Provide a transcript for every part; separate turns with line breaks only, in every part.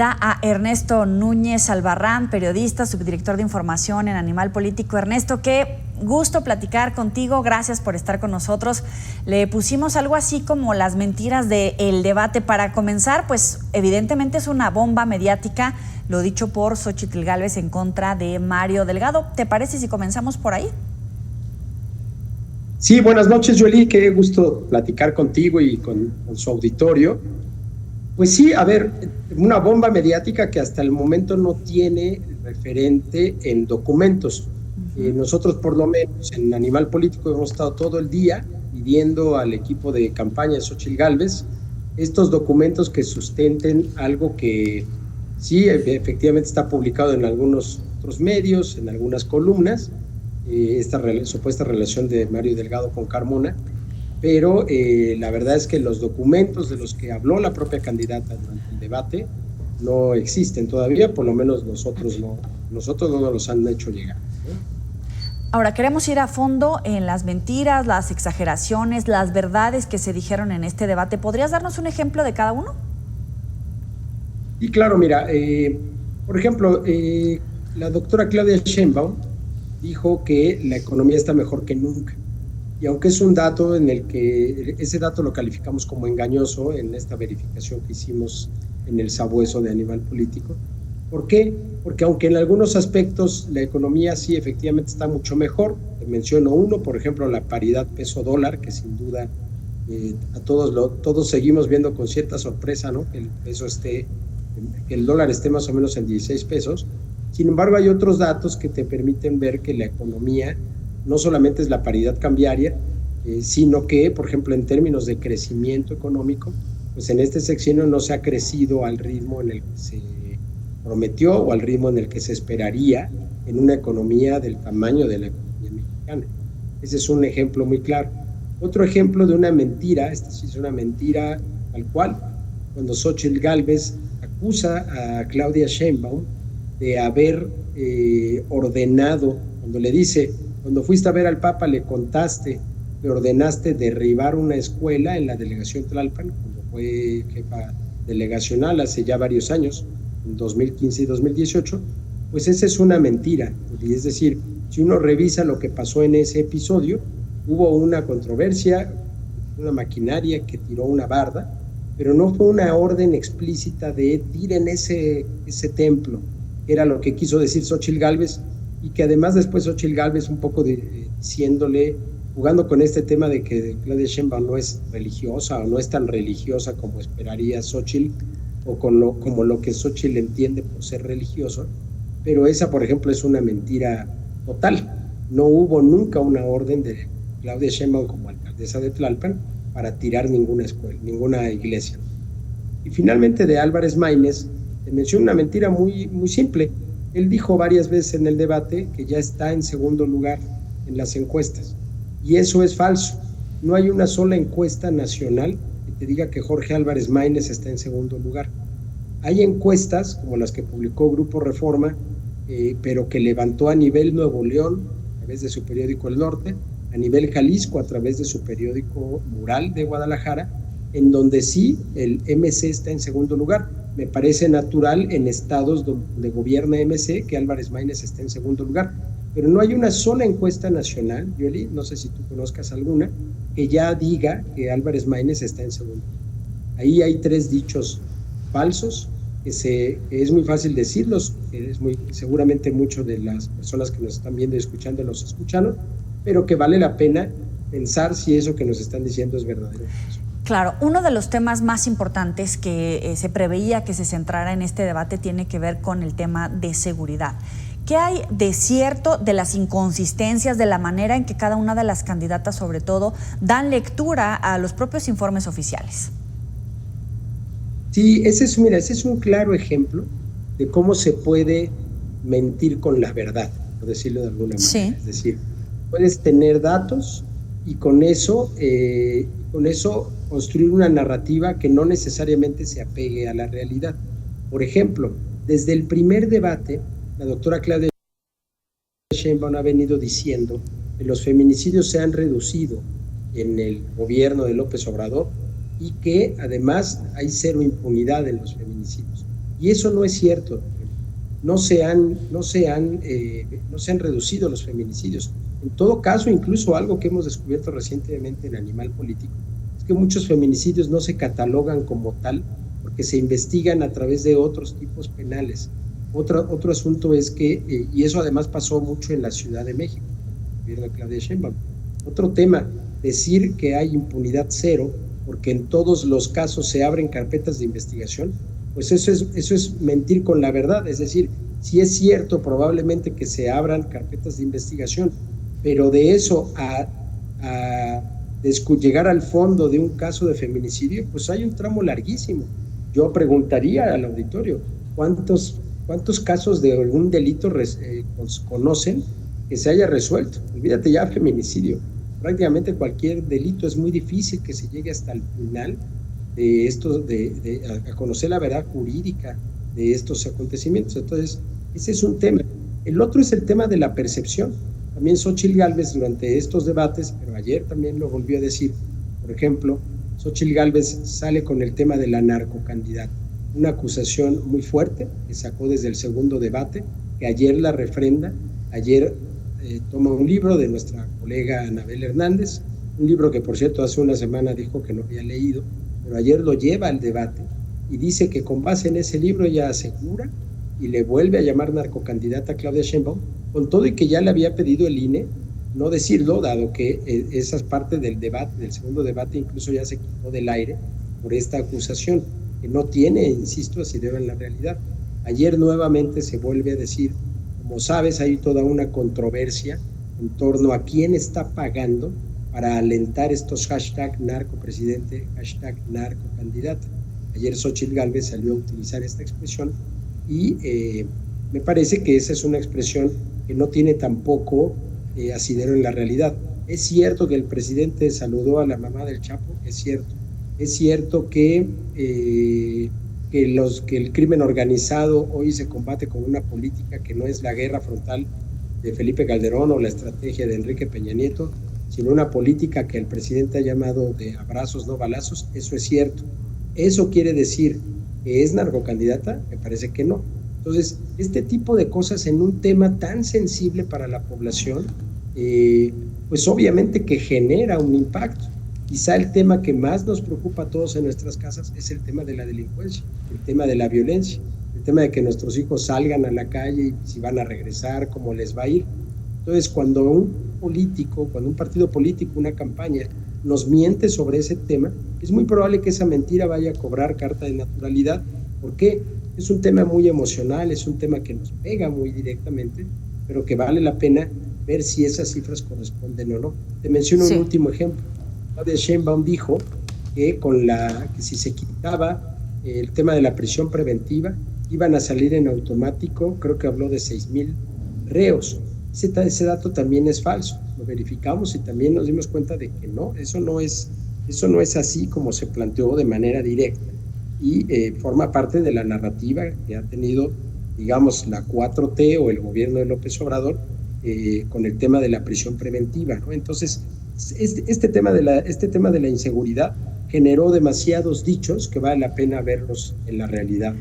A Ernesto Núñez Albarrán, periodista, subdirector de información en Animal Político. Ernesto, qué gusto platicar contigo, gracias por estar con nosotros. Le pusimos algo así como las mentiras del debate. Para comenzar, pues evidentemente es una bomba mediática, lo dicho por Xóchitl Gálvez en contra de Mario Delgado. ¿Te parece si comenzamos por ahí?
Sí, buenas noches, Joely, qué gusto platicar contigo y con su auditorio. Pues sí, a ver, una bomba mediática que hasta el momento no tiene referente en documentos. Nosotros, por lo menos, en Animal Político hemos estado todo el día pidiendo al equipo de campaña de Xóchitl Gálvez estos documentos que sustenten algo que sí, efectivamente está publicado en algunos otros medios, en algunas columnas, esta supuesta relación de Mario Delgado con Carmona, pero la verdad es que los documentos de los que habló la propia candidata durante el debate no existen todavía, por lo menos nosotros no nos los han hecho llegar, ¿no?
Ahora, queremos ir a fondo en las mentiras, las exageraciones, las verdades que se dijeron en este debate. ¿Podrías darnos un ejemplo de cada uno?
Y claro, mira, por ejemplo, la doctora Claudia Sheinbaum dijo que la economía está mejor que nunca. Y aunque es un dato en el que ese dato lo calificamos como engañoso en esta verificación que hicimos en el sabueso de Animal Político. ¿Por qué? Porque aunque en algunos aspectos la economía sí efectivamente está mucho mejor, te menciono uno, por ejemplo, la paridad peso-dólar, que sin duda a todos seguimos viendo con cierta sorpresa, ¿no? Que el dólar esté más o menos en 16 pesos. Sin embargo, hay otros datos que te permiten ver que la economía no solamente es la paridad cambiaria, sino que, por ejemplo, en términos de crecimiento económico, pues en este sexenio no se ha crecido al ritmo en el que se prometió o al ritmo en el que se esperaría en una economía del tamaño de la economía mexicana. Ese es un ejemplo muy claro. Otro ejemplo de una mentira, esta sí es una mentira tal cual, cuando Xóchitl Gálvez acusa a Claudia Sheinbaum de haber ordenado, cuando le dice, cuando fuiste a ver al Papa le ordenaste derribar una escuela en la delegación Tlalpan, cuando fue jefa delegacional hace ya varios años, en 2015 y 2018, pues esa es una mentira. Y es decir, si uno revisa lo que pasó en ese episodio, hubo una controversia, una maquinaria que tiró una barda, pero no fue una orden explícita de tiren ese templo, que era lo que quiso decir Xóchitl Gálvez, y que además después Xóchitl Gálvez un poco diciéndole, jugando con este tema de que Claudia Sheinbaum no es religiosa o no es tan religiosa como esperaría Xóchitl, o como lo que Xóchitl entiende por ser religioso, pero esa, por ejemplo, es una mentira total. No hubo nunca una orden de Claudia Sheinbaum como alcaldesa de Tlalpan para tirar ninguna escuela, ninguna iglesia. Y finalmente de Álvarez Maínez, te menciono una mentira muy, muy simple. Él dijo varias veces en el debate que ya está en segundo lugar en las encuestas, y eso es falso. No hay una sola encuesta nacional que te diga que Jorge Álvarez Maínez está en segundo lugar. Hay encuestas como las que publicó Grupo Reforma, pero que levantó a nivel Nuevo León a través de su periódico El Norte, a nivel Jalisco a través de su periódico Mural de Guadalajara, en donde sí el MC está en segundo lugar. Me parece natural en estados donde gobierna MC que Álvarez Maínez esté en segundo lugar, pero no hay una sola encuesta nacional, Joely, no sé si tú conozcas alguna, que ya diga que Álvarez Maínez está en segundo lugar. Ahí hay tres dichos falsos, que es muy fácil decirlos, seguramente muchas de las personas que nos están viendo y escuchando los escucharon, pero que vale la pena pensar si eso que nos están diciendo es verdadero.
Claro, uno de los temas más importantes que se preveía que se centrara en este debate tiene que ver con el tema de seguridad. ¿Qué hay de cierto de las inconsistencias, de la manera en que cada una de las candidatas, sobre todo, dan lectura a los propios informes oficiales?
Sí, ese es un claro ejemplo de cómo se puede mentir con la verdad, por decirlo de alguna manera.
Sí.
Es decir, puedes tener datos y con eso construir una narrativa que no necesariamente se apegue a la realidad. Por ejemplo, desde el primer debate, la doctora Claudia Sheinbaum ha venido diciendo que los feminicidios se han reducido en el gobierno de López Obrador y que además hay cero impunidad en los feminicidios. Y eso no es cierto. No se han reducido los feminicidios. En todo caso, incluso algo que hemos descubierto recientemente en Animal Político, es que muchos feminicidios no se catalogan como tal porque se investigan a través de otros tipos penales. Otro asunto es que, y eso además pasó mucho en la Ciudad de México, el gobierno de Claudia Sheinbaum. Otro tema, decir que hay impunidad cero porque en todos los casos se abren carpetas de investigación, pues eso es mentir con la verdad. Es decir, sí es cierto probablemente que se abran carpetas de investigación, pero de eso a llegar al fondo de un caso de feminicidio, pues hay un tramo larguísimo. Yo preguntaría al auditorio, ¿cuántos casos de algún delito conocen que se haya resuelto? Olvídate ya feminicidio. Prácticamente cualquier delito es muy difícil que se llegue hasta el final de esto, a conocer la verdad jurídica de estos acontecimientos. Entonces, ese es un tema. El otro es el tema de la percepción. También Xóchitl Gálvez durante estos debates, pero ayer también lo volvió a decir, por ejemplo, Xóchitl Gálvez sale con el tema de la narcocandidata, una acusación muy fuerte que sacó desde el segundo debate, que ayer la refrenda. Ayer toma un libro de nuestra colega Anabel Hernández, un libro que por cierto hace una semana dijo que no había leído, pero ayer lo lleva al debate y dice que con base en ese libro ella asegura y le vuelve a llamar narcocandidata a Claudia Sheinbaum, con todo y que ya le había pedido el INE no decirlo, dado que esas partes del debate, del segundo debate, incluso ya se quitó del aire por esta acusación, que no tiene, insisto, asidero en la realidad. Ayer nuevamente se vuelve a decir, como sabes, hay toda una controversia en torno a quién está pagando para alentar estos hashtag narcopresidente, hashtag narcocandidata. Ayer Xóchitl Gálvez salió a utilizar esta expresión y me parece que esa es una expresión que no tiene tampoco asidero en la realidad. Es cierto que el presidente saludó a la mamá del Chapo, es cierto. Es cierto que el crimen organizado hoy se combate con una política que no es la guerra frontal de Felipe Calderón o la estrategia de Enrique Peña Nieto, sino una política que el presidente ha llamado de abrazos, no balazos. Eso es cierto. ¿Eso quiere decir que es narcocandidata? Me parece que no. Entonces, este tipo de cosas en un tema tan sensible para la población, pues obviamente que genera un impacto. Quizá el tema que más nos preocupa a todos en nuestras casas es el tema de la delincuencia, el tema de la violencia, el tema de que nuestros hijos salgan a la calle y si van a regresar, cómo les va a ir. Entonces, cuando un partido político, una campaña, nos miente sobre ese tema, es muy probable que esa mentira vaya a cobrar carta de naturalidad. ¿Por qué? Es un tema muy emocional, es un tema que nos pega muy directamente, pero que vale la pena ver si esas cifras corresponden o no. Te menciono un último ejemplo. Claudia Sheinbaum dijo que si se quitaba el tema de la prisión preventiva, iban a salir en automático, creo que habló de 6,000 reos. Ese dato también es falso. Lo verificamos y también nos dimos cuenta de que no, eso no es así como se planteó de manera directa. Y forma parte de la narrativa que ha tenido, digamos, la 4T o el gobierno de López Obrador con el tema de la prisión preventiva, ¿no? Entonces, este tema de la inseguridad generó demasiados dichos que vale la pena verlos en la realidad.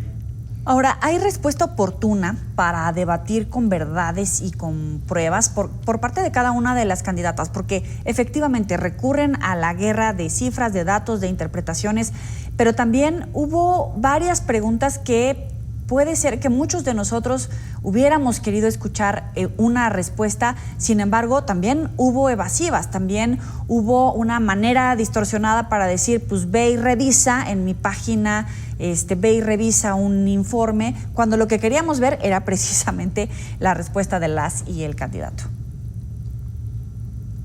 Ahora, ¿hay respuesta oportuna para debatir con verdades y con pruebas por parte de cada una de las candidatas? Porque efectivamente recurren a la guerra de cifras, de datos, de interpretaciones, pero también hubo varias preguntas que puede ser que muchos de nosotros hubiéramos querido escuchar una respuesta, sin embargo, también hubo evasivas, también hubo una manera distorsionada para decir, pues ve y revisa en mi página, ve y revisa un informe, cuando lo que queríamos ver era precisamente la respuesta de las y el candidato.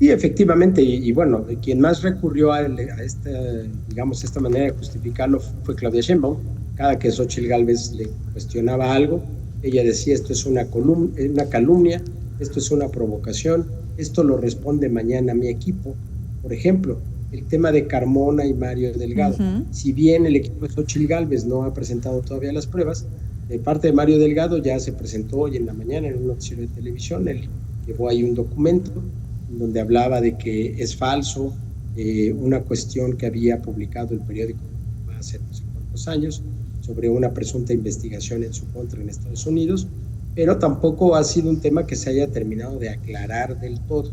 Sí, efectivamente, y bueno, quien más recurrió a esta manera de justificarlo fue Claudia Sheinbaum. Cada que Xóchitl Gálvez le cuestionaba algo, ella decía, esto es una calumnia, esto es una provocación, esto lo responde mañana mi equipo. Por ejemplo, el tema de Carmona y Mario Delgado. Si bien el equipo de Xóchitl Gálvez no ha presentado todavía las pruebas, de parte de Mario Delgado ya se presentó hoy en la mañana en un noticiero de televisión. Él llevó ahí un documento donde hablaba de que es falso una cuestión que había publicado el periódico hace no sé cuántos años sobre una presunta investigación en su contra en Estados Unidos, pero tampoco ha sido un tema que se haya terminado de aclarar del todo.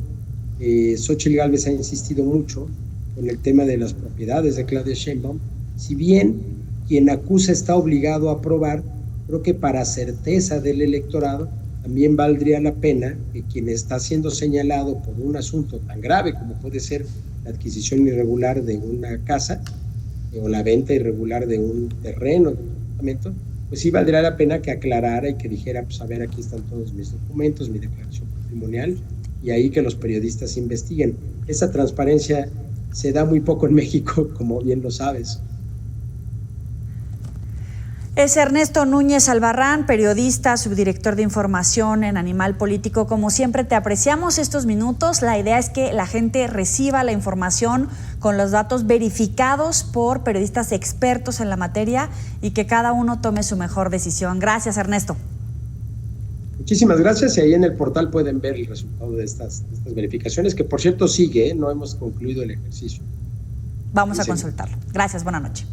Xóchitl Gálvez ha insistido mucho con el tema de las propiedades de Claudia Sheinbaum. Si bien quien acusa está obligado a probar, creo que para certeza del electorado también valdría la pena que quien está siendo señalado por un asunto tan grave como puede ser la adquisición irregular de una casa o la venta irregular de un terreno, de un departamento, pues sí valdría la pena que aclarara y que dijera, pues a ver, aquí están todos mis documentos, mi declaración patrimonial, y ahí que los periodistas investiguen. Esa transparencia se da muy poco en México, como bien lo sabes.
Es Ernesto Núñez Albarrán, periodista, subdirector de información en Animal Político. Como siempre, te apreciamos estos minutos. La idea es que la gente reciba la información con los datos verificados por periodistas expertos en la materia y que cada uno tome su mejor decisión. Gracias, Ernesto.
Muchísimas gracias, y ahí en el portal pueden ver el resultado de estas verificaciones, que por cierto sigue, no hemos concluido el ejercicio.
Vamos a consultarlo. Gracias, buenas noches.